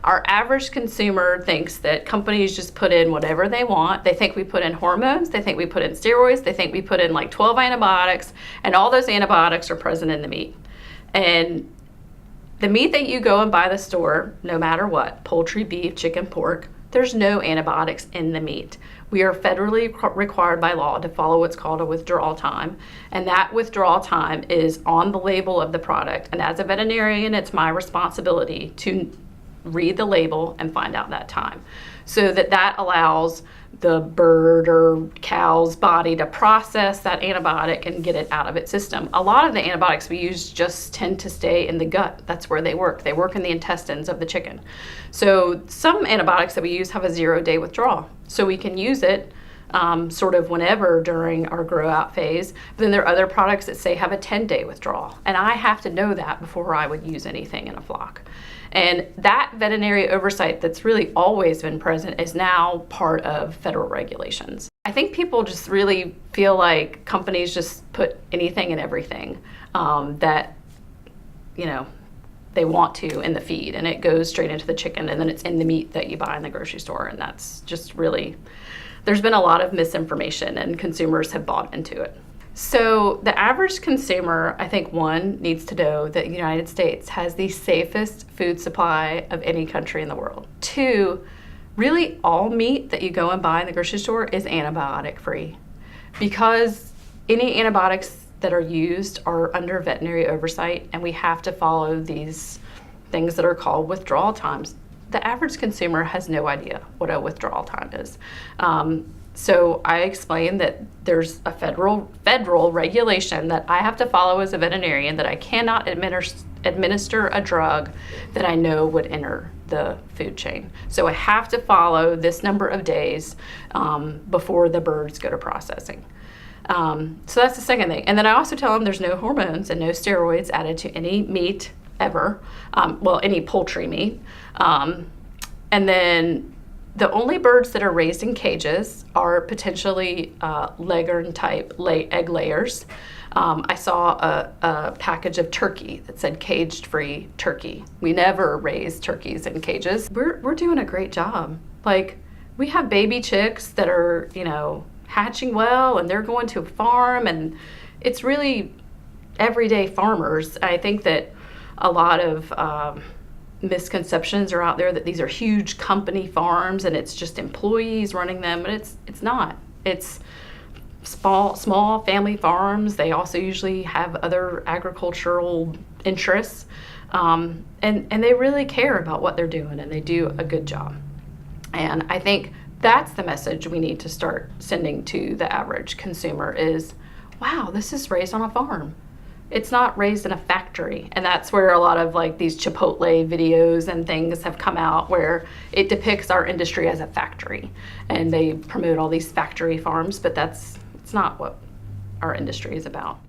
Our average consumer thinks that companies just put in whatever they want. They think we put in hormones, they think we put in steroids, they think we put in like 12 antibiotics, and all those antibiotics are present in the meat. And the meat that you go and buy at the store, no matter what, poultry, beef, chicken, pork, there's no antibiotics in the meat. We are federally required by law to follow what's called a withdrawal time, and that withdrawal time is on the label of the product. And as a veterinarian, it's my responsibility to read the label and find out that time, so that allows the bird or cow's body to process that antibiotic and get it out of its system. A lot of the antibiotics we use just tend to stay in the gut. That's where they work. They work in the intestines of the chicken. So some antibiotics that we use have a 0-day withdrawal. So we can use it sort of whenever during our grow out phase. But then there are other products that say have a 10-day withdrawal. And I have to know that before I would use anything in a flock. And that veterinary oversight that's really always been present is now part of federal regulations. I think people just really feel like companies just put anything and everything that, you know, they want to in the feed, and it goes straight into the chicken, and then it's in the meat that you buy in the grocery store. And that's just really, there's been a lot of misinformation, and consumers have bought into it. So the average consumer, I think, one, needs to know that the United States has the safest food supply of any country in the world. Two, really all meat that you go and buy in the grocery store is antibiotic free, because any antibiotics that are used are under veterinary oversight, and we have to follow these things that are called withdrawal times. The average consumer has no idea what a withdrawal time is. So I explained that there's a federal regulation that I have to follow as a veterinarian, that I cannot administer a drug that I know would enter the food chain. So I have to follow this number of days before the birds go to processing. So that's the second thing. And then I also tell them there's no hormones and no steroids added to any meat ever, well, any poultry meat. And then the only birds that are raised in cages are potentially leghorn type egg layers. I saw a package of turkey that said caged-free turkey. We never raise turkeys in cages. We're doing a great job. Like, we have baby chicks that are, you know, hatching well, and they're going to a farm, and it's really everyday farmers. I think that a lot of misconceptions are out there that these are huge company farms and it's just employees running them, but it's not. It's small family farms. They also usually have other agricultural interests, and they really care about what they're doing, and they do a good job. And I think that's the message we need to start sending to the average consumer is, wow, this is raised on a farm. It's not raised in a factory. And that's where a lot of like these Chipotle videos and things have come out, where it depicts our industry as a factory, and they promote all these factory farms, but it's not what our industry is about.